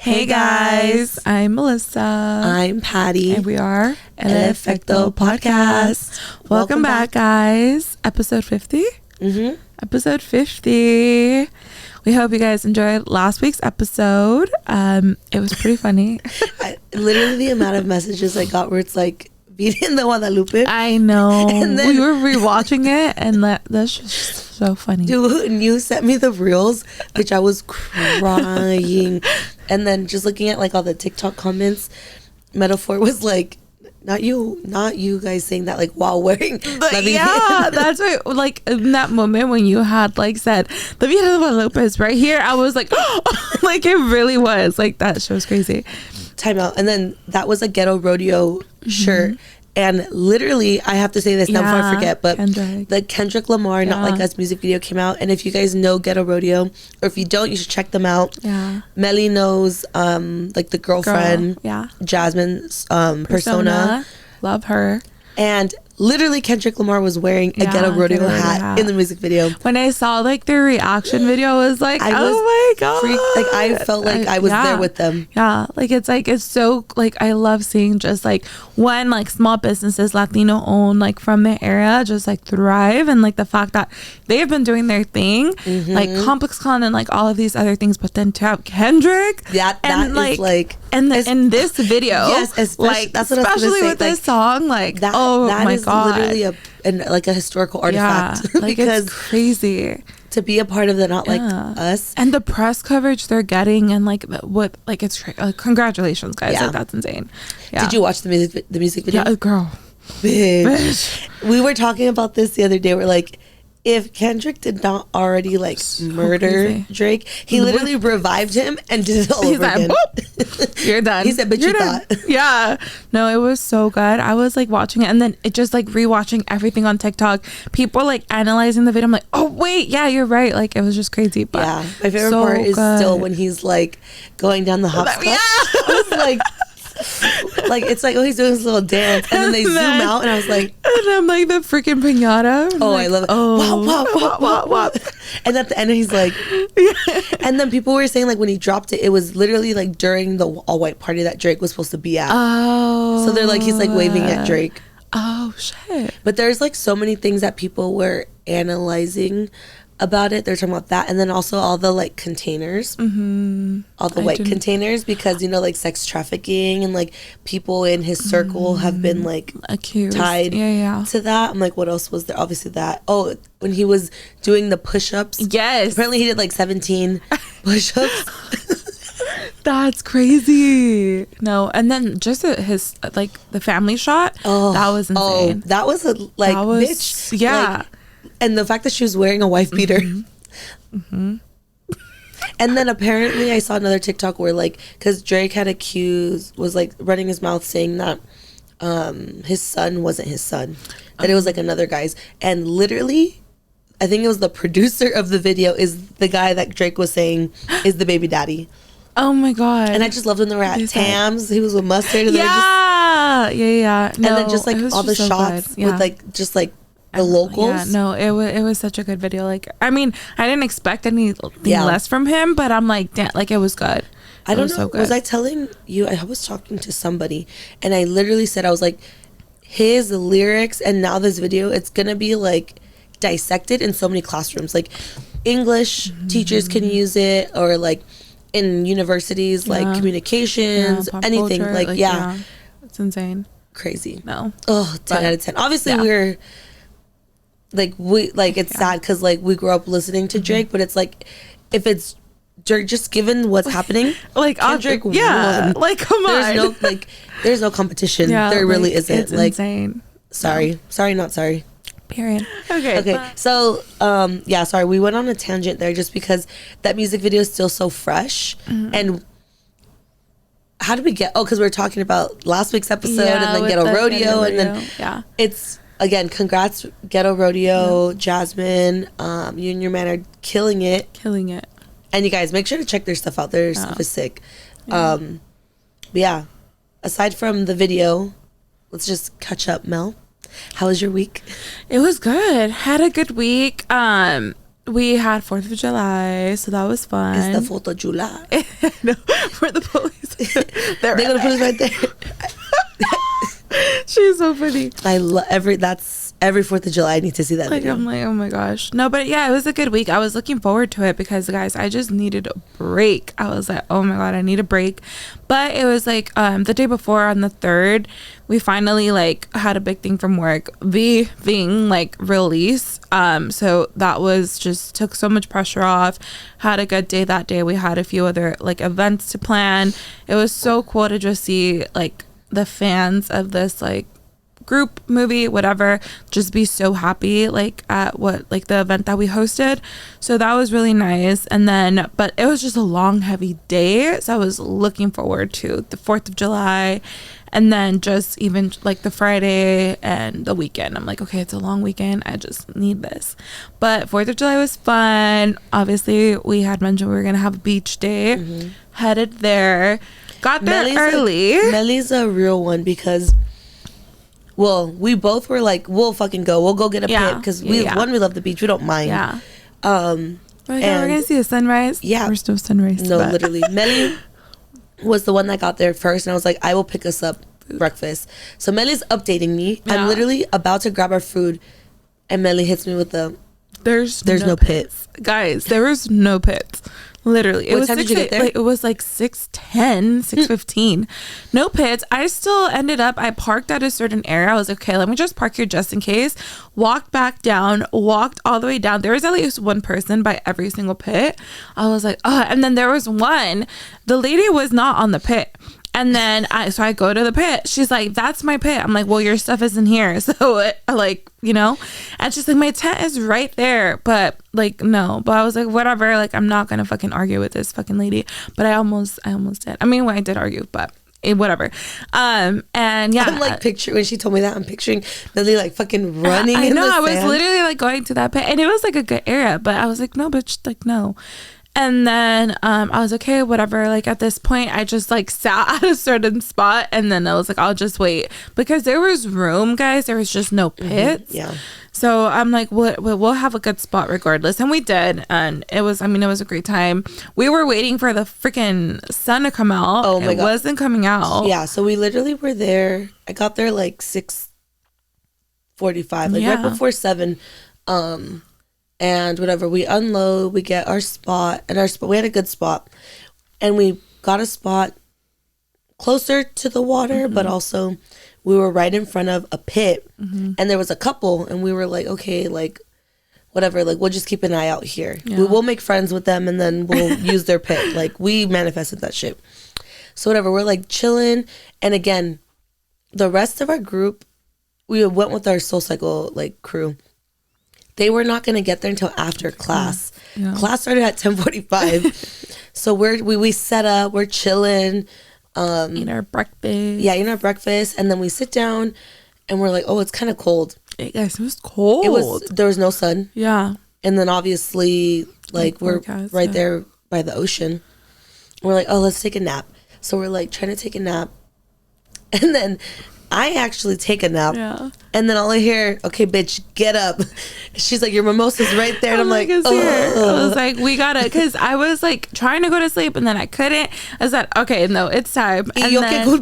Hey guys, I'm Melissa. I'm Patty. And we are Efecto podcast. Welcome back, guys. Episode 50? Mm-hmm. Episode 50. We hope you guys enjoyed last week's episode. It was pretty funny. Literally the amount of messages I got where it's like, Virgen de Guadalupe. I know. And then, we were rewatching it and that's just so funny. Dude, and you sent me the reels, which I was crying. And then just looking at like all the TikTok comments, Metaphor was like, not you guys saying that like while wearing. Yeah, that's right. Like in that moment when you had like said, the Virgen de Guadalupe is right here, I was like, oh, like it really was. Like that show's crazy. Time out. And then that was a Ghetto Rodeo shirt. And literally, I have to say this now before I forget, but the Kendrick Lamar Not Like Us music video came out. And if you guys know Ghetto Rodeo, or if you don't, you should check them out. Yeah. Mely knows like the girlfriend, Jasmine's persona. Love her. And literally Kendrick Lamar was wearing a Ghetto Rodeo hat in the music video. When I saw like their reaction video, I was like, oh my god, like I felt like I was there with them. Yeah, like it's so like I love seeing just like when like small businesses Latino owned like from the area just like thrive, and like the fact that they've been doing their thing, like Complex Con and like all of these other things, but then to have Kendrick, that is like and in this video, yes, especially, that's what especially with like, this song, like that, oh that my is god, literally a historical artifact. Yeah, like because it's crazy to be a part of the Not Like Us, and the press coverage they're getting, and like what like it's congratulations guys, like that's insane. Did you watch the music video? Yeah, girl, bitch. We were talking about this the other day. We're like, if Kendrick did not already like murder Drake, he literally revived him and did it all over again. You're done. He said, "But you thought." Yeah. No, it was so good. I was like watching it, and then it just like rewatching everything on TikTok. People like analyzing the video. I'm like, oh wait, yeah, you're right. Like it was just crazy. But yeah, my favorite part is still when he's like going down the hopscotch. Yeah. I was like. Like it's like, oh, he's doing this little dance, and then they zoom out, and I was like, and I'm like the freaking piñata. Oh, like, I love it. Oh, wop, wop, wop, wop. And at the end, he's like, and then people were saying like when he dropped it, it was literally like during the all white party that Drake was supposed to be at. Oh, so they're like, he's like waving at Drake. Oh shit! But there's like so many things that people were analyzing about it. They're talking about that, and then also all the like containers, all the white containers, because you know like sex trafficking and like people in his circle have been like accused, tied to that. I'm like, what else was there? Obviously that. Oh, when he was doing the push-ups, yes, apparently he did like 17 push-ups. That's crazy. No, and then just his like the family shot, that was insane. That was a like that was, bitch, yeah. Like, and the fact that she was wearing a wife beater. And then apparently I saw another TikTok where like, because Drake was like running his mouth saying that his son wasn't his son, that it was like another guy's. And literally, I think it was the producer of the video is the guy that Drake was saying is the baby daddy. Oh my god. And I just loved when they were at Tams. He was with mustard. And yeah. No, and then just like all the shots with like just like the locals. Yeah, no, it was such a good video. Like, I mean, I didn't expect anything less from him, but I'm like, damn, like it was good. I don't know. So good. Was I telling you? I was talking to somebody, and I literally said, I was like, his lyrics and now this video, it's gonna be like dissected in so many classrooms. Like English teachers can use it, or like in universities, like communications, anything. Culture, like it's insane, crazy. No, 10 out of 10. Obviously, we're. Like it's sad because like we grew up listening to Drake, but it's like if it's Drake, just given what's happening, like Kendrick won. Like come on, there's no competition. There really isn't. It's like insane. Sorry, not sorry. Period. Okay. So sorry, we went on a tangent there just because that music video is still so fresh. And how did we get? Oh, because we were talking about last week's episode and then Ghetto Rodeo, and then it's. Again, congrats, Ghetto Rodeo, Jasmine. You and your man are killing it. And you guys, make sure to check their stuff out. Their stuff is sick. But yeah, aside from the video, let's just catch up, Mel. How was your week? It was good. Had a good week. we had 4th of July, so that was fun. It's the 4th of July. No, for the police. They're gonna put us right there. She's so funny. I love every 4th of July. I need to see that video. I'm like, oh my gosh. No, but yeah, it was a good week. I was looking forward to it because, guys, I just needed a break. I was like, oh my God, I need a break. But it was like the day before on the 3rd, we finally like had a big thing from work. The thing like release. So that was just took so much pressure off. Had a good day that day. We had a few other like events to plan. It was so cool to just see like the fans of this like group, movie, whatever, just be so happy like at what like the event that we hosted. So that was really nice. And then but it was just a long heavy day, so I was looking forward to the 4th of July and then just even like the Friday and the weekend. I'm like, okay, it's a long weekend, I just need this. But 4th of July was fun. Obviously we had mentioned we were gonna have a beach day. Headed there, got there early. Mely's a real one because, well, we both were like, we'll fucking go. We'll go get a pit because we love the beach. We don't mind. Yeah. And we're gonna see a sunrise. Yeah. There's no sunrise. No, literally. Mely was the one that got there first, and I was like, I will pick us up breakfast. So Mely's updating me. Yeah. I'm literally about to grab our food, and Mely hits me with the there's no pits. Guys, there was no pits. Literally. What time did you get there? Like, it was like 6:10, 6:15. No pits. I still ended up, I parked at a certain area. I was like, okay, let me just park here just in case. Walked back down, walked all the way down. There was at least one person by every single pit. I was like, oh, and then there was one. The lady was not on the pit. And then I go to the pit. She's like, that's my pit. I'm like, well, your stuff isn't here. So like, you know, and she's like, my tent is right there. But like, no, but I was like, whatever. Like, I'm not going to fucking argue with this fucking lady. But I almost did. I mean, I did argue, but whatever. And yeah. I'm like when she told me that, I'm picturing Mely like fucking running I in know, the I was sand. literally like going to that pit. And it was like a good area. But I was like, no, bitch, like, no. And then I was okay, whatever. Like at this point, I just like sat at a certain spot, and then I was like, I'll just wait because there was room, guys. There was just no pits. Yeah. So I'm like, we'll have a good spot regardless, and we did. And it was a great time. We were waiting for the freaking sun to come out. Oh my God, it wasn't coming out. Yeah. So we literally were there. I got there like 6:45, like right before 7. And whatever, we unload, we get our spot, and we had a good spot, and we got a spot closer to the water, but also we were right in front of a pit, and there was a couple, and we were like, okay, like whatever, like we'll just keep an eye out here. We will make friends with them, and then we'll use their pit. Like we manifested that shit. So whatever, we're like chilling, and again, the rest of our group, we went with our Soul Cycle like crew. They were not going to get there until after class. Yeah. Class started at 10:45. So we set up, we're chilling. Eating our breakfast. Yeah, eating our breakfast. And then we sit down and we're like, oh, it's kind of cold. Hey guys, it was cold. There was no sun. Yeah. And then obviously, like we're right there by the ocean. We're like, oh, let's take a nap. So we're like trying to take a nap. And then I actually take a nap, and then all I hear, okay, bitch, get up. She's like, your mimosa's right there. And I'm like, oh. I was like, we gotta, because I was like trying to go to sleep, and then I couldn't. I said, okay, no, it's time. And then,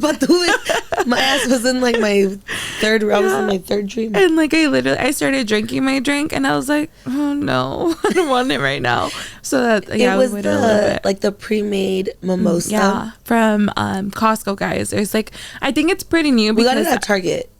my ass was in like my third, I was in my third dream. And like I started drinking my drink, and I was like, oh no, I don't want it right now. So that, it was the pre-made mimosa. Yeah, from Costco, guys. There's like, I think it's pretty new. We got it at Target.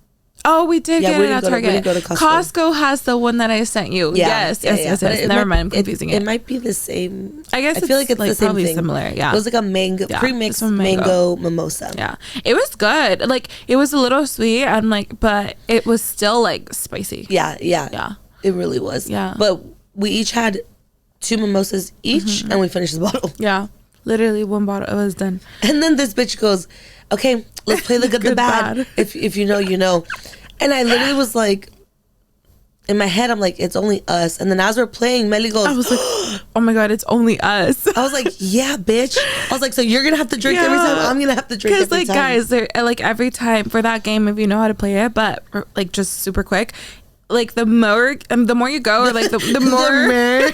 Oh, we did get it at Target. We didn't go to Costco. Costco has the one that I sent you. Yeah, yes. Never mind, I'm confusing it. It might be the same. I guess I feel like it's like the same thing. Similar. Yeah, it was like a pre-mixed mango mimosa. Yeah, it was good. Like it was a little sweet. I'm like, but it was still like spicy. Yeah. It really was. Yeah, but we each had 2 mimosas each, and we finished the bottle. Yeah, literally 1 bottle. It was done. And then this bitch goes, okay, let's play the good, the bad. If you know, you know. And I literally was like, in my head, I'm like, it's only us. And then as we're playing, Mely goes, I was like, oh my God, it's only us. I was like, yeah, bitch. I was like, so you're going to have to drink every time? I'm going to have to drink every time. Because like, guys, like every time for that game, if you know how to play it, but like just super quick, like the more you go, or like the more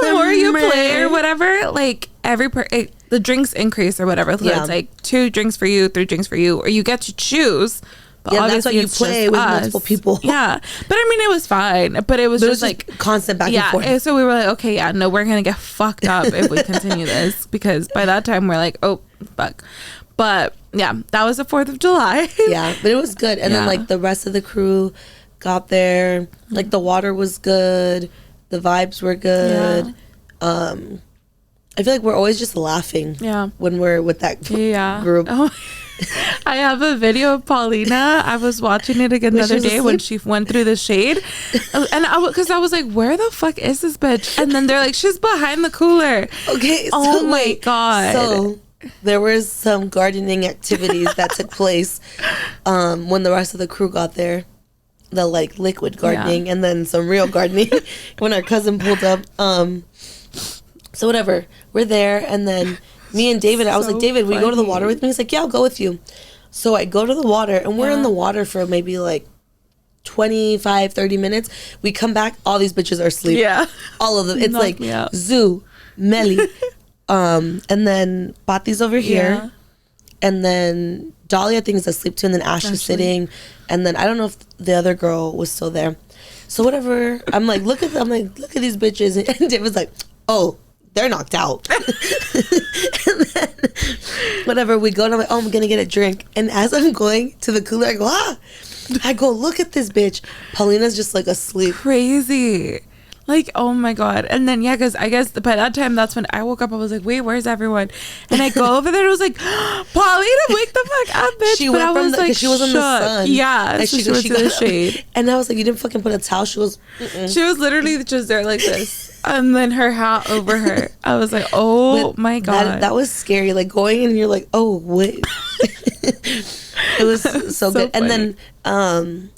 the more you play or whatever, like the drinks increase or whatever. So it's like 2 drinks for you, 3 drinks for you, or you get to choose. But obviously that's why you play with multiple people. Yeah, but I mean, it was fine. But it was just like constant back and forth. Yeah, so we were like, okay, yeah, no, we're gonna get fucked up if we continue this, because by that time we're like, oh fuck. But yeah, that was the 4th of July. Yeah, but it was good. And then like the rest of the crew got there. Like the water was good. The vibes were good. Yeah. I feel like we're always just laughing. Yeah. When we're with that group. Oh. I have a video of Paulina. I was watching it again the other day when she went through the shade, and because I was like, where the fuck is this bitch? And then they're like, she's behind the cooler. Okay. Oh my god. So there was some gardening activities that took place when the rest of the crew got there. The like liquid gardening and then some real gardening when our cousin pulled up. So whatever, we're there, and then me and David, I was like, David, will you go to the water with me? He's like, yeah, I'll go with you. So I go to the water, and we're in the water for maybe like 25, 30 minutes. We come back, all these bitches are asleep. Yeah. All of them. It's like Zoo, Mely, and then Pati's over here, and then Dolly, I think, is asleep too, and then Ash is sitting, and then I don't know if the other girl was still there. So whatever, I'm like, look at these bitches, and David's like, oh, they're knocked out. And then whatever, we go, and I'm like, oh, I'm gonna get a drink. And as I'm going to the cooler, I go, look at this bitch. Paulina's just like asleep. Crazy. Like, oh my god. And then because I guess by that time, that's when I woke up. I was like, wait, where's everyone? And I go over there, and I was like, Paulina, wake the fuck up, bitch. She went from like, she was in the sun. Yeah, and so she went to the shade. And I was like, you didn't fucking put a towel. She was literally just there like this, and then her hat over her. I was like, oh my god. That was scary. Like going in, and you're like, oh wait. It was so good. Funny. And then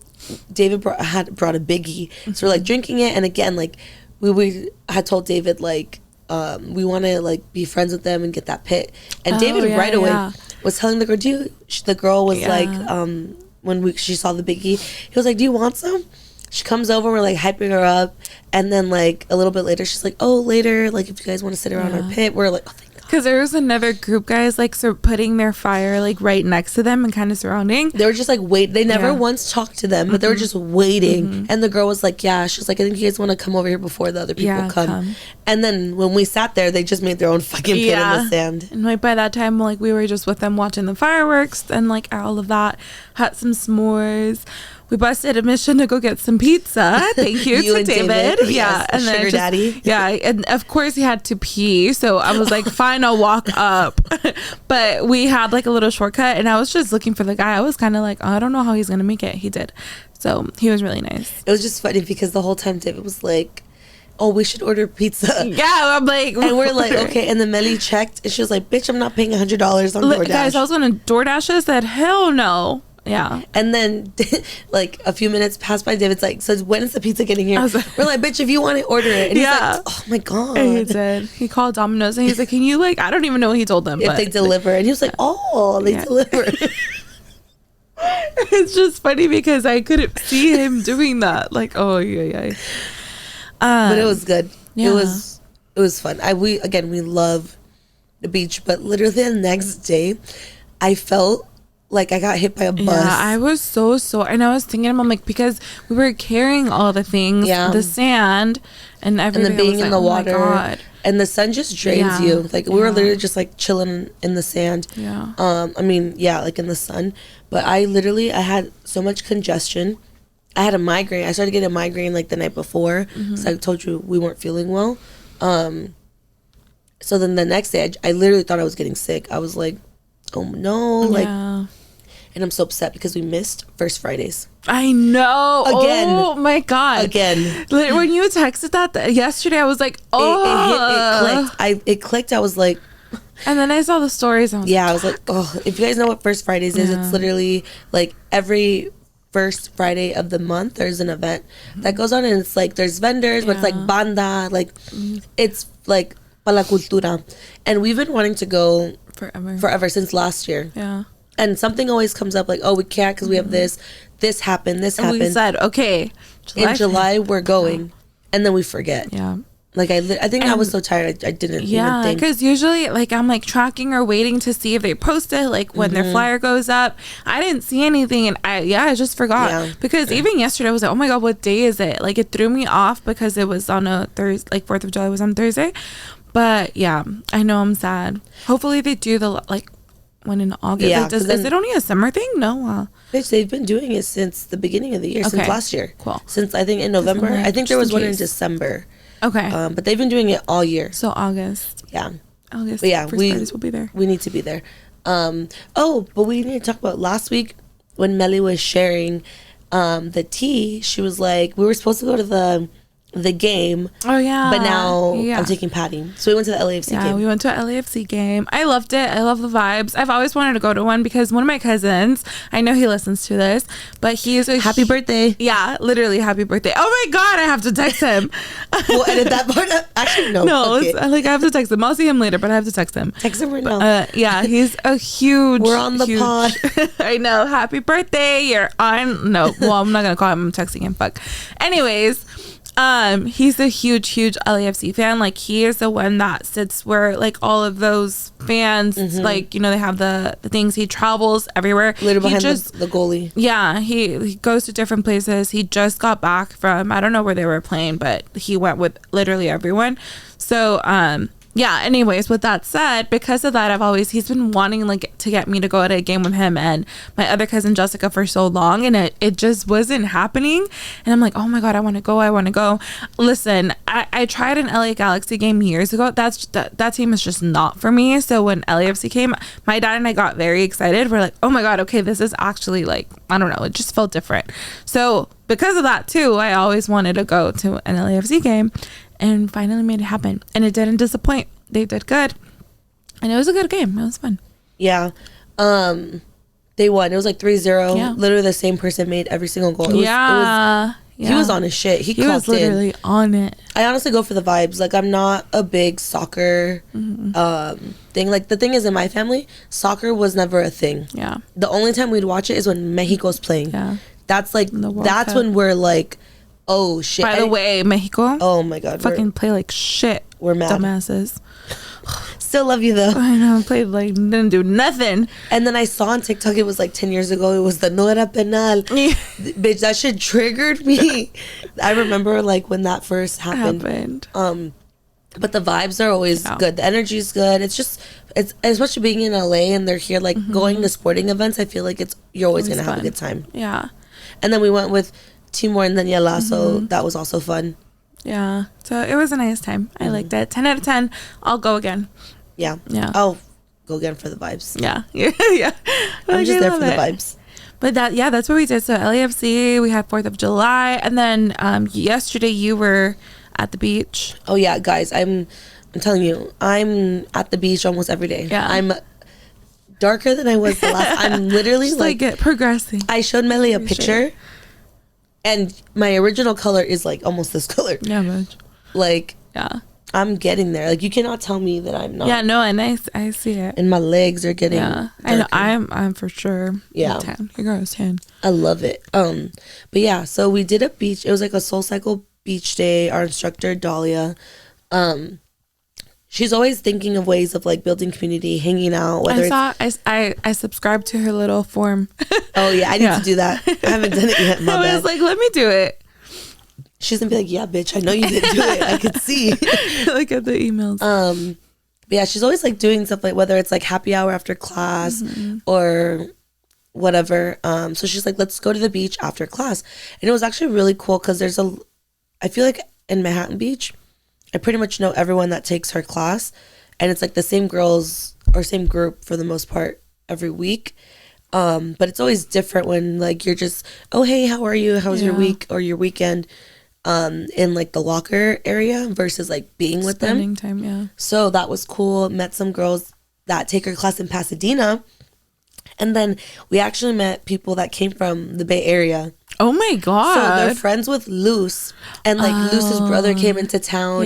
David brought a biggie, so we're like drinking it, and again, like we had told David like we want to like be friends with them and get that pit, and David right away was telling the girl, the girl was like when she saw the biggie, he was like, do you want some? She comes over, we're like hyping her up, and then like a little bit later she's like, oh, later, like if you guys want to sit around our pit, we're like, oh, thank God. Because there was another group, guys, like putting their fire like right next to them and kind of surrounding. They were just like they never once talked to them, but they were just waiting. And the girl was like, she's like, I think you guys want to come over here before the other people come. And then when we sat there, they just made their own fucking pit in the sand. And like by that time, like we were just with them watching the fireworks and like all of that. Had some s'mores. We busted a mission to go get some pizza. Thank you to David. Yeah. And then daddy. Yeah. And of course he had to pee. So I was like, fine, I'll walk up. But we had like a little shortcut, and I was just looking for the guy. I was kind of like, oh, I don't know how he's going to make it. He did. So he was really nice. It was just funny because the whole time David was like, oh, we should order pizza. Yeah, I'm like, and we're like, okay. And then Mely checked, and she was like, bitch, I'm not paying $100 on DoorDash. Guys, I was going to DoorDash. I said, hell no. Yeah. And then like a few minutes passed by, David's like, so when is the pizza getting here? We're like, bitch, if you want it, order it. And he's like, oh my God. And he did. He called Domino's, and he's like, can you like, I don't even know what he told them. If they deliver. And he was like, oh, they deliver. It's just funny because I couldn't see him doing that. Like, oh yeah. But it was good. Yeah. It was fun. We love the beach, but literally the next day I felt like I got hit by a bus. Yeah, I was so sore. And I was thinking, I'm like, because we were carrying all the things, the sand and everything. And then being in the water. And the sun just drains you. Like, we were literally just like chilling in the sand. Yeah. Like in the sun. But I had so much congestion. I had a migraine. I started getting a migraine like the night before. So I told you we weren't feeling well. So then the next day, I literally thought I was getting sick. I was like, oh no. And I'm so upset because we missed First Fridays. I know. Again. Oh my God. Again. When you texted that yesterday, I was like, oh. It clicked. I was like. And then I saw the stories. I was like, oh. If you guys know what First Fridays is, it's literally like every first Friday of the month, there's an event that goes on. And it's like, there's vendors, but it's like banda. Like, it's like para la cultura. And we've been wanting to go forever since last year. Yeah. And something always comes up like, oh, we can't because we have this happened. And we said, okay, in July we're going, and then we forget. Yeah. Like I think I was so tired I didn't even think. Because usually like I'm like tracking or waiting to see if they post it, like when their flyer goes up. I didn't see anything, and I just forgot because even yesterday I was like, oh my god, what day is it? Like it threw me off because it was on a Thursday, like 4th of July was on Thursday. But yeah, I know I'm sad. Hopefully they do the like one in August. Yeah, is it only a summer thing? No. Bitch, they've been doing it since the beginning of the year, since last year. Cool. Since I think in November. I think there was one in December. Okay. But they've been doing it all year. So August. Yeah. August. But yeah, we'll be there. We need to be there. But we need to talk about last week when Mely was sharing the tea. She was like, we were supposed to go to the game. Oh yeah. But now I'm taking Patty. So we went to the LAFC game. Yeah, we went to a LAFC game. I loved it. I love the vibes. I've always wanted to go to one because one of my cousins, I know he listens to this, but he is happy birthday. Yeah, literally happy birthday. Oh my god, I have to text him. We'll edit that part up. Actually, no. No, okay. Like I have to text him. I'll see him later, but I have to text him. Text him right now. Yeah, he's a huge. We're on the pod. I know. Happy birthday. You're on. No, well, I'm not gonna call him. I'm texting him. Fuck. Anyways. He's a huge LAFC fan. Like he is the one that sits where like all of those fans like, you know, they have the things. He travels everywhere. Literally behind the goalie. Yeah, he goes to different places. He just got back from, I don't know where they were playing, but he went with literally everyone. So yeah, anyways, with that said, because of that, he's been wanting like to get me to go to a game with him and my other cousin Jessica for so long, and it just wasn't happening. And I'm like, oh my god, I want to go. Listen, I tried an LA Galaxy game years ago. That team is just not for me. So when LAFC came, my dad and I got very excited. We're like, oh my god, okay, this is actually like, I don't know, it just felt different. So because of that too, I always wanted to go to an LAFC game. And finally made it happen. And it didn't disappoint. They did good. And it was a good game. It was fun. Yeah. They won. It was like 3-0. Yeah. Literally the same person made every single goal. He was on his shit. He was literally on it. I honestly go for the vibes. Like, I'm not a big soccer thing. Like, the thing is, in my family, soccer was never a thing. Yeah. The only time we'd watch it is when Mexico's playing. Yeah. That's like, that's when we're like, oh shit. By the way, Mexico. Oh my god. Fucking play like shit. We're mad. Dumbasses. Still love you though. I know. Played like, didn't do nothing. And then I saw on TikTok, it was like 10 years ago, it was the no era penal. Bitch, that shit triggered me. I remember like when that first happened. But the vibes are always good. The energy is good. It's just, it's especially being in LA and they're here like going to sporting events. I feel like you're always gonna have a good time. Yeah. And then we went with Timor and Daniela, so that was also fun. Yeah, so it was a nice time. I liked it. 10 out of 10. I'll go again. Yeah. I'll go again for the vibes. Yeah. I'm just there for the vibes. But that's what we did. So LAFC, we had 4th of July, and then yesterday you were at the beach. Oh yeah, guys, I'm telling you, I'm at the beach almost every day. Yeah. I'm darker than I was the last. I'm literally like progressing. I showed Mely a picture. And my original color is like almost this color. Yeah, bitch. Like, yeah, I'm getting there. Like, you cannot tell me that I'm not. Yeah, no, and I see it. And my legs are getting. Yeah, darker. I know. I'm for sure. Yeah, tan. Your girl is tan. I love it. But yeah, so we did a beach. It was like a Soul Cycle beach day. Our instructor Dahlia, she's always thinking of ways of like building community, hanging out. I subscribed to her little form. Oh yeah, I need to do that. I haven't done it yet. My bad. I was like, let me do it. She's gonna be like, yeah, bitch, I know you didn't do it. I could see. Look at the emails. But yeah, she's always like doing stuff like whether it's like happy hour after class or whatever. So she's like, let's go to the beach after class, and it was actually really cool because I feel like in Manhattan Beach, I pretty much know everyone that takes her class, and it's like the same girls or same group for the most part every week. But it's always different when like you're just, oh hey, how are you? How's your week or your weekend? In like the locker area versus like being with them. Spending time, yeah. So that was cool. Met some girls that take her class in Pasadena, and then we actually met people that came from the Bay Area. Oh my god! So they're friends with Luce, and like Luce's brother came into town,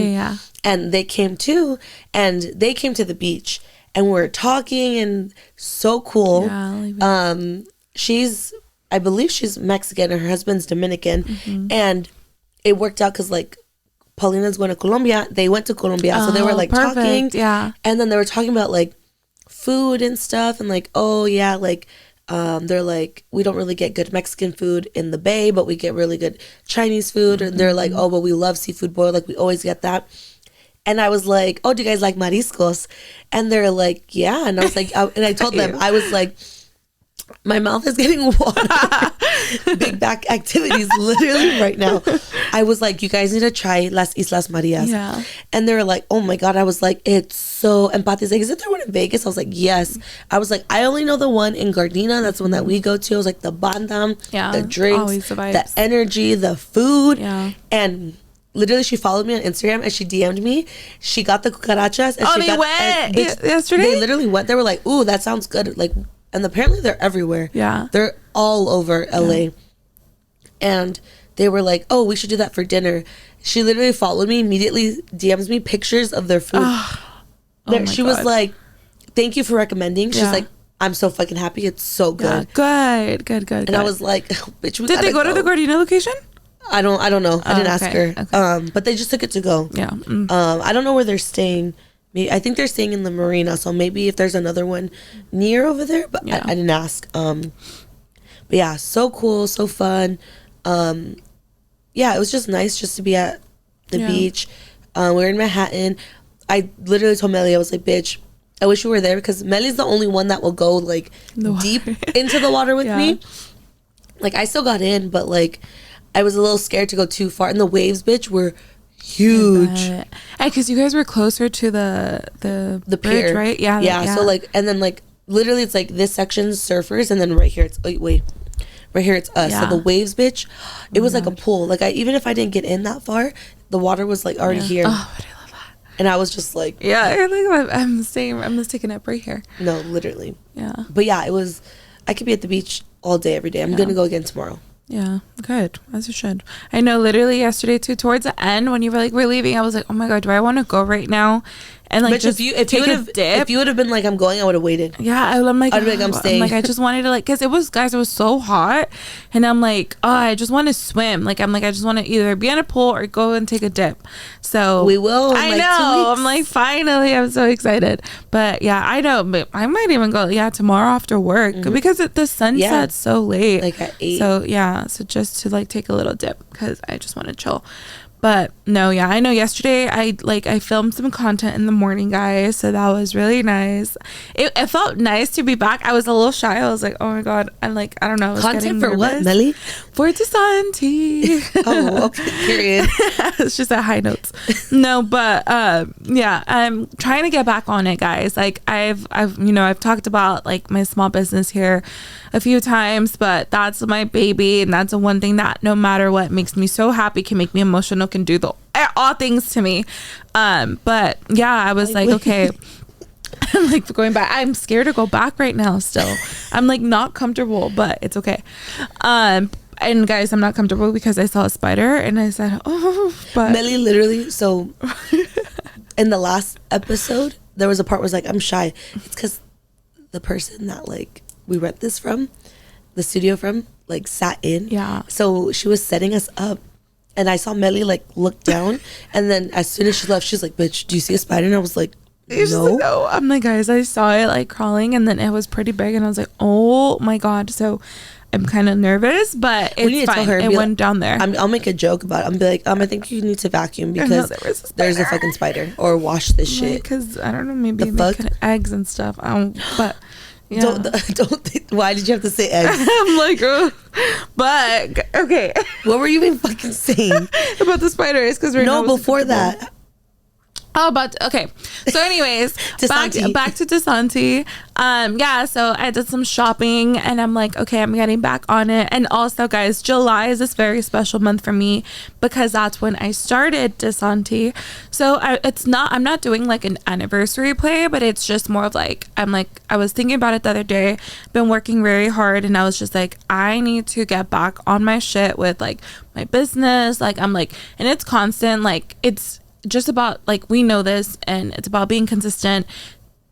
and they came too, and they came to the beach. and we're talking, and so cool. I believe she's Mexican and her husband's Dominican, and it worked out because like Paulina's going to Colombia. They went to Colombia, so they were like talking, and then they were talking about like food and stuff, and like, oh yeah, like they're like, we don't really get good Mexican food in the Bay, but we get really good Chinese food, and they're like, oh, but we love seafood boil, like we always get that. And I was like, oh, do you guys like mariscos? And they're like, yeah. And I was like, and I told them, I was like, my mouth is getting water. Big back activities literally right now. I was like, you guys need to try Las Islas Marias. Yeah. And they were like, oh my God. I was like, it's so, and Pati's like, is it there one in Vegas? I was like, yes. I was like, I only know the one in Gardena. That's the one that we go to. I was like, the bandam, the drinks, the energy, the food. Yeah. And literally, she followed me on Instagram and she DM'd me. She got the cucarachas. And they went yesterday? They literally went. They were like, ooh, that sounds good. Like, and apparently they're everywhere. Yeah. They're all over LA. Yeah. And they were like, oh, we should do that for dinner. She literally followed me, immediately DMs me pictures of their food. She was like, thank you for recommending. She's like, I'm so fucking happy. It's so good. Yeah, good. And I was like, bitch, did they go to the Gardena location? I don't know. I didn't ask her. Okay. But they just took it to go. Yeah. I don't know where they're staying. I think they're staying in the marina, so maybe if there's another one near over there, but I didn't ask. But yeah, so cool, so fun. Yeah, it was just nice just to be at the beach. We were in Manhattan. I literally told Mely, I was like, bitch, I wish you were there, because Mely's the only one that will go like deep into the water with me. Like, I still got in, but like, I was a little scared to go too far, and the waves, bitch, were huge. And because you guys were closer to the bridge, pier, right? Yeah. So like, and then like, literally, it's like this section's surfers, and then right here it's right here it's us. So the waves, bitch, it was like a pool. Like, even if I didn't get in that far, the water was like already here. Oh, but I love that. And I was just like, I'm just taking up right here. No, literally. Yeah. But yeah, it was. I could be at the beach all day, every day. I'm gonna go again tomorrow. Yeah, good, as you should. I know, literally yesterday too, towards the end when you were like, we're leaving, I was like, oh my God, do I want to go right now? And like, just if you would have been like, I'm going, I would have waited. Yeah, I'm like, I'd be like, I'm staying. I just wanted to, like, because it was so hot, and I'm like, oh, I just want to swim. Like, I'm like, I just want to either be in a pool or go and take a dip. So we will. I know. I'm like, finally, I'm so excited. But yeah, I know. But I might even go. Yeah, tomorrow after work, because the sun sets so late, like at 8. So yeah, so just to like take a little dip, because I just want to chill. But no, yeah, I know yesterday I filmed some content in the morning, guys, so that was really nice. It felt nice to be back. I was a little shy. I was like, oh my God, I'm like, I don't know. Content for what, Mely? For Desante. Oh, okay, period. It's just at high notes. No, but yeah, I'm trying to get back on it, guys. Like, I've talked about like my small business here a few times, but that's my baby, and that's the one thing that no matter what makes me so happy, can make me emotional, can do all things to me. But yeah, I was like, okay, I'm like going back. I'm scared to go back right now still. I'm like not comfortable, but it's okay. And guys, I'm not comfortable because I saw a spider and I said, oh, but Mely literally, so in the last episode there was a part where I was like, I'm shy. It's because the person that like we rent this from, the studio from, like sat in. Yeah. So she was setting us up, and I saw Mely like look down, and then as soon as she left, she's like, "Bitch, do you see a spider?" And I was like, "No." I'm like, guys, I saw it like crawling, and then it was pretty big, and I was like, "Oh my God!" So I'm kind of nervous, but it's fine. It went down there. I'll make a joke about it. I'm be like, I think you need to vacuum because there's a fucking spider, or wash this shit. Because I don't know, maybe they could eggs and stuff. But. Yeah. Don't think, why did you have to say eggs? I'm like, oh. But okay. What were you even fucking saying about the spiders? Because before that. Oh, but okay. So, anyways, back to Desante. Yeah. So I did some shopping, and I'm like, okay, I'm getting back on it. And also, guys, July is this very special month for me because that's when I started Desante. So I'm not doing like an anniversary play, but it's just more of like, I was thinking about it the other day. Been working very hard, and I was just like, I need to get back on my shit with like my business. Like, I'm like, and it's constant. Like, it's just about like, we know this, and it's about being consistent,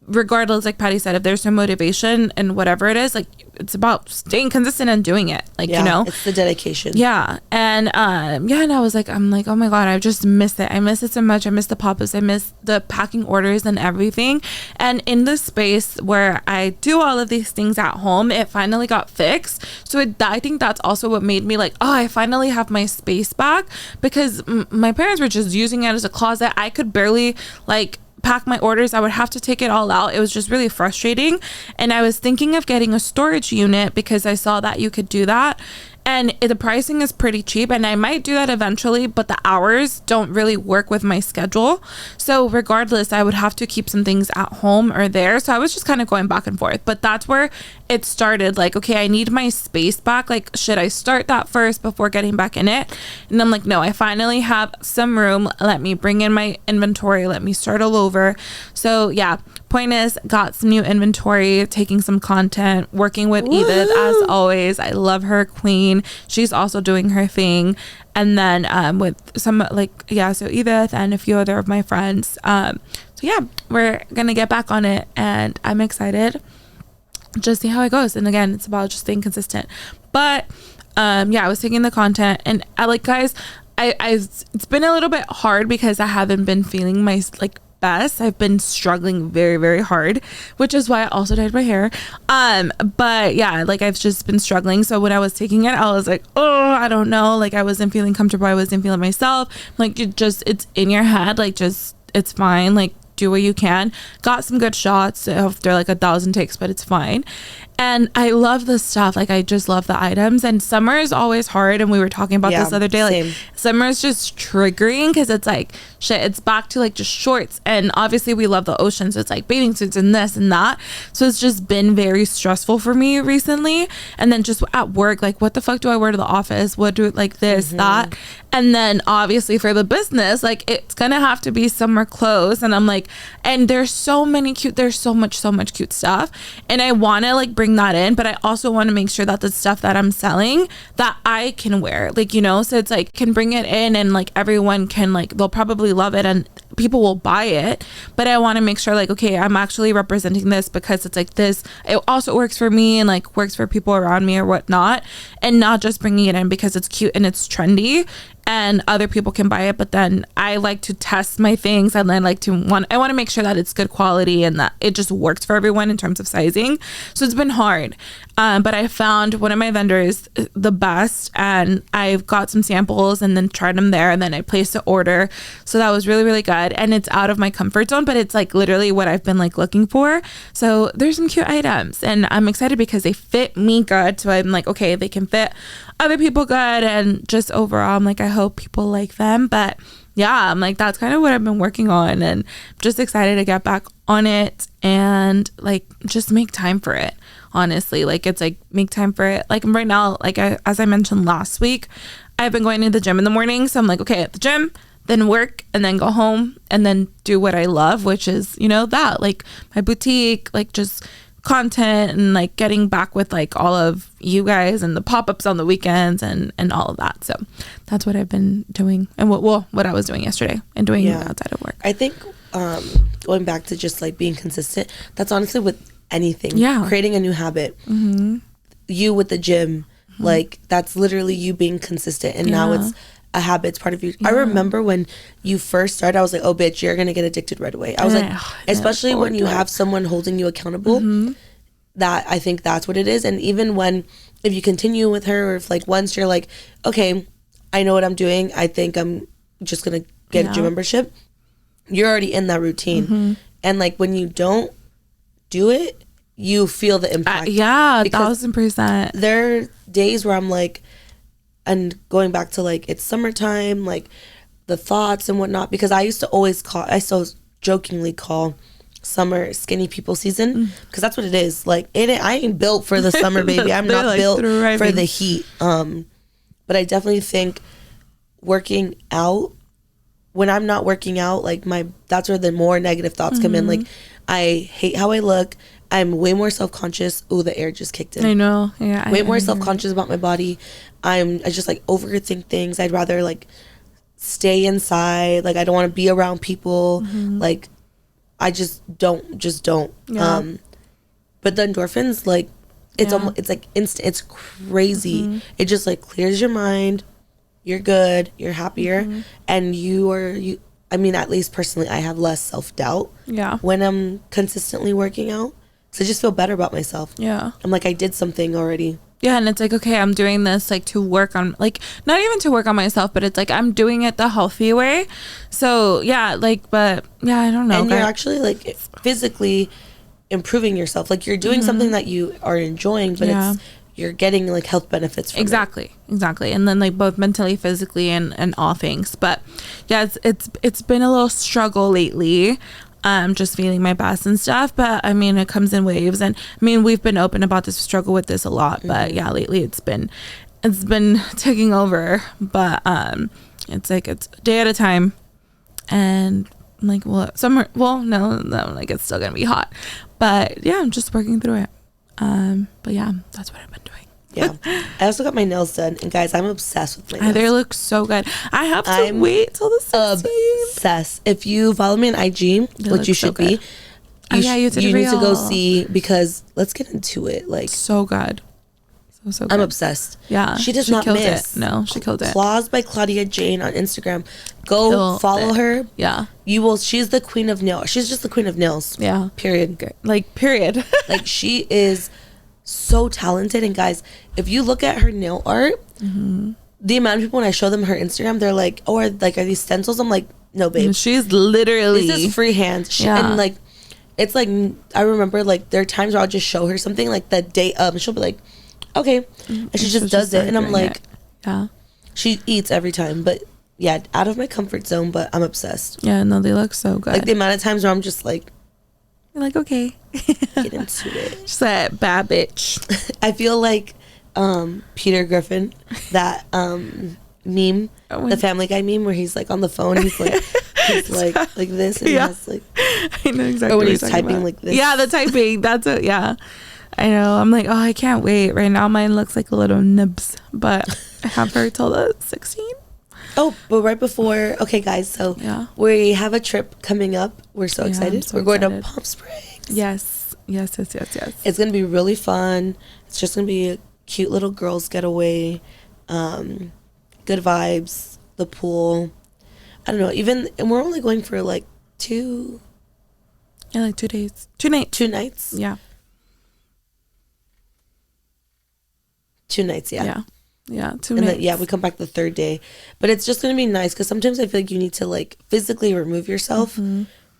regardless, like Patty said, if there's no motivation and whatever it is, like it's about staying consistent and doing it, like, you know, it's the dedication. Yeah. And and I was like, I'm like, oh my God, I just miss it. I miss it so much. I miss the pop-ups. I miss the packing orders and everything. And in the space where I do all of these things at home, it finally got fixed. So I think that's also what made me like, oh, I finally have my space back, because my parents were just using it as a closet. I could barely like pack my orders. I would have to take it all out. It was just really frustrating. And I was thinking of getting a storage unit because I saw that you could do that. And the pricing is pretty cheap, and I might do that eventually, but the hours don't really work with my schedule. So regardless, I would have to keep some things at home or there. So I was just kind of going back and forth, but that's where it started. Like, okay, I need my space back. Like, should I start that first before getting back in it? And I'm like, no, I finally have some room. Let me bring in my inventory. Let me start all over. So yeah, point is, got some new inventory, taking some content, working with Edith as always. I love her, queen. She's also doing her thing. And then with some so Edith and a few other of my friends. So yeah, we're gonna get back on it, and I'm excited. Just see how it goes. And again, it's about just staying consistent. But I was taking the content, and I it's been a little bit hard because I haven't been feeling my best. I've been struggling very, very hard, which is why I also dyed my hair. But yeah, I've just been struggling. So when I was taking it, I was like, oh, I don't know. I wasn't feeling comfortable. I wasn't feeling myself. It's in your head. It's fine. Do what you can. Got some good shots after 1,000 takes, but it's fine. And I love the stuff. I just love the items. And summer is always hard. And we were talking about this other day. Same. Summer is just triggering because it's shit, it's back to just shorts. And obviously we love the ocean. So it's bathing suits and this and that. So it's just been very stressful for me recently. And then just at work, what the fuck do I wear to the office? What do this, that? And then obviously for the business, it's going to have to be summer clothes. And I'm and there's so much cute stuff. And I want to bring that in, but I also want to make sure that the stuff that I'm selling that I can wear, so it's can bring it in, and everyone can they'll probably love it and people will buy it. But I want to make sure okay, I'm actually representing this because it's this, it also works for me and works for people around me or whatnot, and not just bringing it in because it's cute and it's trendy and other people can buy it. But then I like to test my things, and then I want to make sure that it's good quality and that it just works for everyone in terms of sizing. So it's been hard, but I found one of my vendors the best, and I've got some samples and then tried them there, and then I placed the order. So that was really, really good, and it's out of my comfort zone, but it's literally what I've been looking for. So there's some cute items, and I'm excited because they fit me good. So I'm okay, they can fit other people good, and just overall I'm I hope people like them. But yeah, I'm that's kind of what I've been working on, and just excited to get back on it and just make time for it. Honestly, it's make time for it. Right now, as I mentioned last week, I've been going to the gym in the morning. So I'm okay, at the gym, then work, and then go home and then do what I love, which is that my boutique, just content, and getting back with all of you guys and the pop-ups on the weekends and all of that. So that's what I've been doing, and what I was doing yesterday and doing outside of work. I think going back to just being consistent, that's honestly with anything. Creating a new habit. You with the gym, that's literally you being consistent, and now it's a habit. It's part of you. I remember when you first started, I was oh bitch, you're gonna get addicted right away. I was especially when you have someone holding you accountable, that I think that's what it is. And even if you continue with her, or if once you're okay, I know what I'm doing, I think I'm just gonna get a gym membership, you're already in that routine. And when you don't do it, you feel the impact. 1,000%. There are days where I'm and going back to it's summertime, the thoughts and whatnot, because I used to always I still jokingly call summer skinny people season, because that's what it is. I ain't built for the summer, baby. I'm not built for the heat. But I definitely think working out, when I'm not working out, that's where the more negative thoughts come in. I hate how I look. I'm way more self-conscious. Oh, the air just kicked in. I know. Yeah. Way more self-conscious about my body. I just overthink things. I'd rather stay inside. I don't want to be around people. I just don't. Yeah. But the endorphins, like, it's almost, it's like instant. It's crazy. It just like clears your mind. You're good. You're happier, and I mean, at least personally, I have less self-doubt. Yeah. When I'm consistently working out, so I just feel better about myself. Yeah. I'm like, I did something already. Yeah, and it's like, okay, I'm doing this like to work on, like, not even to work on myself, but it's like I'm doing it the healthy way. So yeah, like, but yeah, I don't know. And you're actually like physically improving yourself. Like, you're doing something that you are enjoying, but you're getting like health benefits from exactly. And then like both mentally, physically, and all things. But yeah, it's been a little struggle lately. Just feeling my best and stuff, but I mean, it comes in waves, and I mean, we've been open about this struggle with this a lot, but yeah, lately it's been taking over, but it's like it's a day at a time, and like, well, no, like it's still gonna be hot, but yeah, I'm just working through it. But yeah, that's what I've been doing. Yeah. I also got my nails done, and guys, I'm obsessed with my nails. They look so good. I have to wait till the 16th. Obsessed. If you follow me on IG, which you should be, you need to go see, because let's get into it. Like, so good. So good. I'm obsessed. Yeah. She does not miss. No, she killed it. Claws by Claudia Jane on Instagram. Go follow her. Yeah. You will. She's the queen of nails. She's just the queen of nails. Yeah. Period. Like, period. Like, she is so talented. And guys, if you look at her nail art, the amount of people, when I show them her Instagram, they're like, oh, are these stencils? I'm like, no, babe. She's literally, this is freehand. And like, it's like, I remember like there are times where I'll just show her something like the day of, and she'll be like, okay, and she just does it, and I'm like, yeah, she eats every time. But yeah, out of my comfort zone, but I'm obsessed. Yeah, no, they look so good. Like, the amount of times where I'm just like, you're like, okay, get into it. Just that bad bitch. I feel like Peter Griffin, that meme, the Family Guy meme, where he's like on the phone, he's like this, and he has like, I know exactly. Or when he's typing like this. Yeah, the typing. That's it. Yeah, I know. I'm like, oh, I can't wait. Right now, mine looks like a little nibs, but I have her till the 16th. Oh, but right before, okay, guys, so we have a trip coming up. We're so excited. We're going to Palm Springs. Yes. It's going to be really fun. It's just going to be a cute little girls getaway. Good vibes. The pool. I don't know. And we're only going for like 2 days. 2 nights. 2 nights. Yeah. 2 nights, yeah. Yeah, 2 and nights. Then, we come back the 3rd day. But it's just going to be nice, because sometimes I feel like you need to like physically remove yourself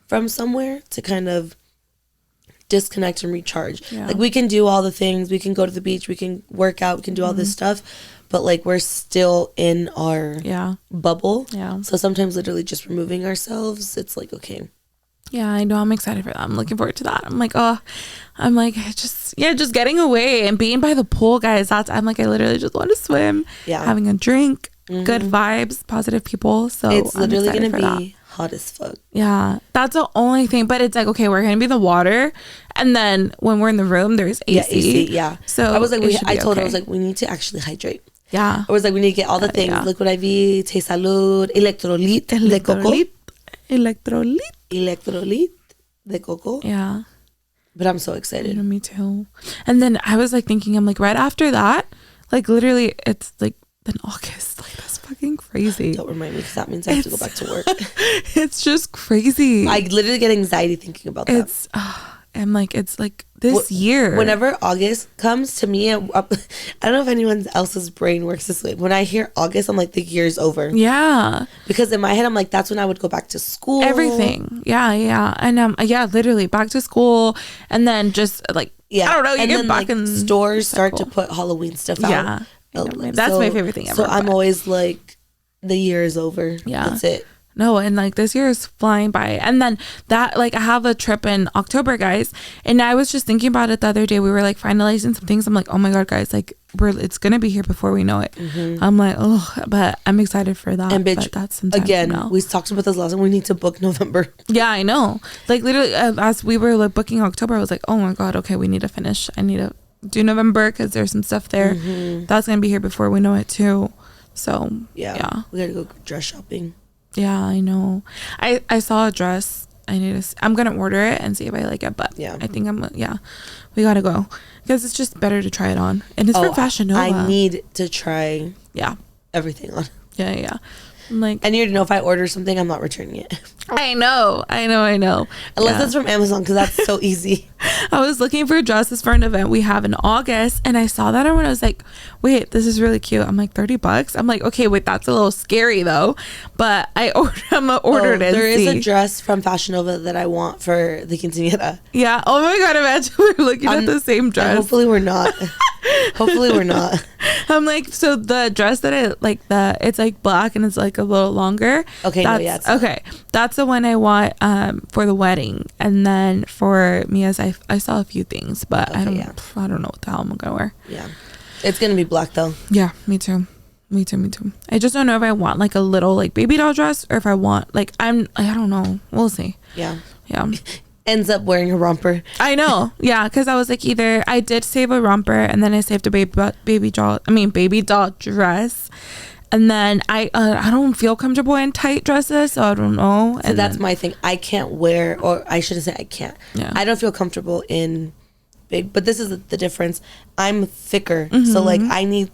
from somewhere to kind of disconnect and recharge. Yeah. Like, we can do all the things. We can go to the beach. We can work out. We can do all this stuff. But like, we're still in our bubble. Yeah. So sometimes literally just removing ourselves, it's like, okay. Yeah, I know. I'm excited for that. I'm looking forward to that. Just getting away and being by the pool, guys. I literally just want to swim. Yeah. Having a drink, good vibes, positive people. So it's literally going to be hot as fuck. Yeah. That's the only thing. But it's like, okay, we're going to be in the water. And then when we're in the room, there's AC. Yeah, AC, yeah. So I was like, I told her, I was like, we need to actually hydrate. Yeah. I was like, we need to get all the things. Liquid IV, Té Salud, electrolyte de coco. Electrolyte de coco. Yeah. But I'm so excited. Me too. And then I was like thinking, I'm like, right after that, like literally it's like then August. Like, that's fucking crazy. Don't remind me, because that means I have to go back to work. It's just crazy. I literally get anxiety thinking about that. I'm like, it's like this year. Whenever August comes to me, I don't know if anyone else's brain works this way. When I hear August, I'm like, the year's over. Yeah. Because in my head, I'm like, that's when I would go back to school. Everything. Yeah. And literally back to school. And then just like, I don't know, you get back in stores start to put Halloween stuff out. Yeah. That's my favorite thing ever. So I'm always like, the year is over. Yeah. That's it. No, and like this year is flying by. And then that, like, I have a trip in October, guys. And I was just thinking about it the other day. We were like finalizing some things. I'm like, oh my God, guys, like it's gonna be here before we know it. I'm like, oh, but I'm excited for that. And bitch, that's again, we talked about this last time. We need to book November. Yeah, I know. Like literally, as we were like booking October, I was like, oh my God, okay, we need to finish. I need to do November because there's some stuff there that's gonna be here before we know it too. So yeah, we gotta go dress shopping. Yeah, I know. I saw a dress I'm gonna order it and see if I like it, but I think we gotta go because it's just better to try it on, and it's from Fashion Nova. I need to try everything on. Like, and you already know if I order something, I'm not returning it. I know. Unless it's from Amazon, because that's so easy. I was looking for dresses for an event we have in August, and I saw that one. I was like, wait, this is really cute. I'm like, $30. I'm like, okay, wait, that's a little scary though. But I'm gonna order it. There is a dress from Fashion Nova that I want for the quinceañera. Yeah. Oh my God, imagine we're looking at the same dress. Hopefully we're not. Hopefully we're not. I'm like, so the dress that it's like black and it's like a little longer. Okay, that's the one I want for the wedding. And then for Mia's, I saw a few things, but I don't know what the hell I'm gonna wear. Yeah, it's gonna be black though. Yeah, me too. I just don't know if I want like a little like baby doll dress or if I want like I don't know. We'll see. Yeah. Ends up wearing a romper. I know. Yeah, because I was like, either I did save a romper and then I saved a baby doll dress, and then I don't feel comfortable in tight dresses, so I don't know. So that's my thing. I can't wear, or I shouldn't say I can't. Yeah. I don't feel comfortable in big, but this is the difference. I'm thicker, so like I need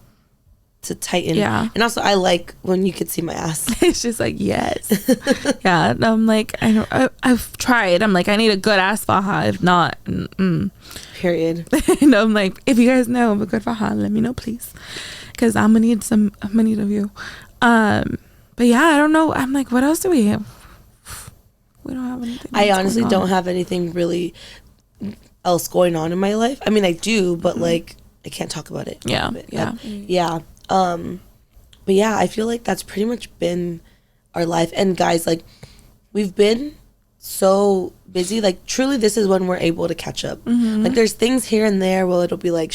to tighten. Yeah. And also I like when you could see my ass. It's just like, yes. Yeah. And I'm like, I've tried. I'm like, I need a good ass faja. If not, period. And I'm like, if you guys know of a good faja, let me know, please. Because I'm gonna need a view. But yeah, I don't know. I'm like, what else do we have? We don't have anything. I honestly don't have anything really else going on in my life. I mean, I do, but like, I can't talk about it. Yeah. But yeah, I feel like that's pretty much been our life. And guys, like, we've been so busy. Like, truly, this is when we're able to catch up. Like, there's things here and there where she'll be like,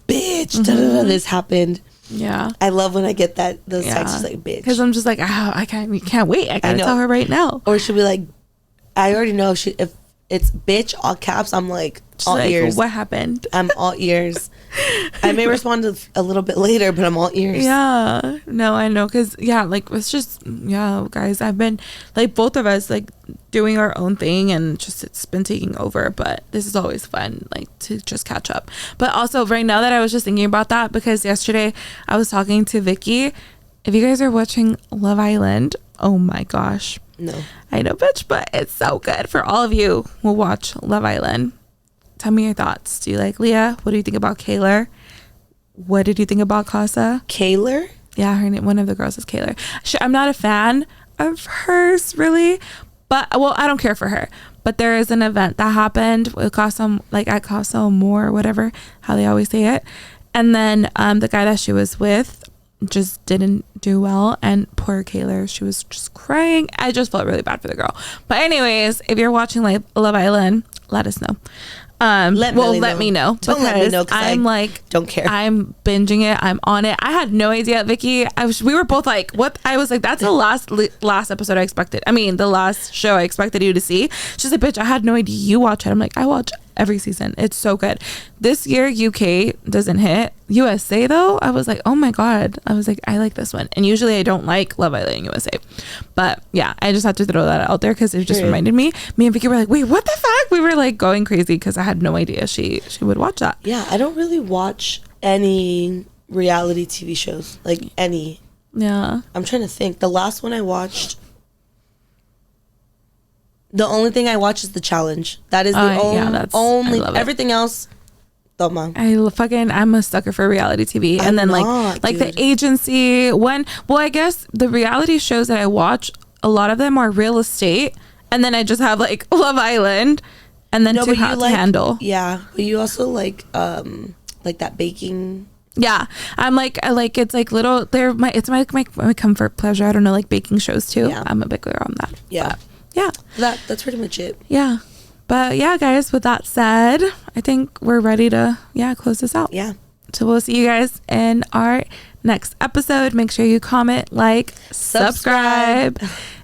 bitch, this happened. Yeah. I love when I get those texts like, bitch. Because I'm just like, I can't wait. I gotta tell her right now. Or she'll be like, I already know if it's bitch, all caps, I'm like, all ears. What happened? I'm all ears. I may respond a little bit later, but I'm all ears. Yeah. No, I know. Because, like, it's just, guys, I've been, like, both of us, like, doing our own thing, and just it's been taking over. But this is always fun, like, to just catch up. But also, right now that I was just thinking about that, because yesterday I was talking to Vicky. If you guys are watching Love Island, oh my gosh. No. I know, bitch, but it's so good. For all of you who watch Love Island, tell me your thoughts. Do you like Leah? What do you think about Kaylor? What did you think about Casa? Kaylor? Yeah, her name, one of the girls is Kaylor. I'm not a fan of hers, really. But, well, I don't care for her. But there is an event that happened with Casa, like at Casa Amor, or whatever, how they always say it. And then the guy that she was with just didn't do well, and poor Kaylor, she was just crying. I just felt really bad for the girl. But anyways, if you're watching like Love Island, let us know. Let me know. Don't let me know, I'm like, don't care. I'm binging it. I'm on it. I had no idea, Vicky. We were both like, what? I was like, that's the last episode I expected. I mean, the last show I expected you to see. She's like, bitch, I had no idea you watch it. I'm like, I watch every season. It's so good. This year UK doesn't hit. USA though, I was like, oh my god. I was like, I like this one. And usually I don't like Love Island USA, but yeah, I just had to throw that out there because it just reminded me. Me and Vicky were like, wait, what the fuck? We were like going crazy because I had no idea she would watch that. Yeah, I don't really watch any reality TV shows, like any. Yeah, I'm trying to think. The last one I watched, the only thing I watch is The Challenge. That is the only. Everything else, toma. I'm a sucker for reality TV. And then like The Agency. I guess the reality shows that I watch, a lot of them are real estate. And then I just have like Love Island, and then Too Hot to Handle. Yeah, but you also like that baking. Yeah, I'm like, I like, it's like little. It's my comfort pleasure. I don't know, like baking shows too. Yeah. I'm a big girl on that. Yeah. But, yeah, that's pretty much it. Yeah, but yeah, guys, with that said, I think we're ready to close this out. Yeah, so we'll see you guys in our next episode. Make sure you comment, like, subscribe,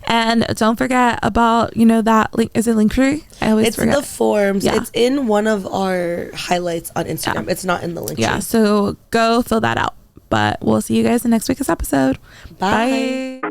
and don't forget about that link. Is it Linktree? I always forget. It's the forms. Yeah. It's in one of our highlights on Instagram. Yeah. It's not in the Linktree. Yeah, so go fill that out. But we'll see you guys in next week's episode. Bye.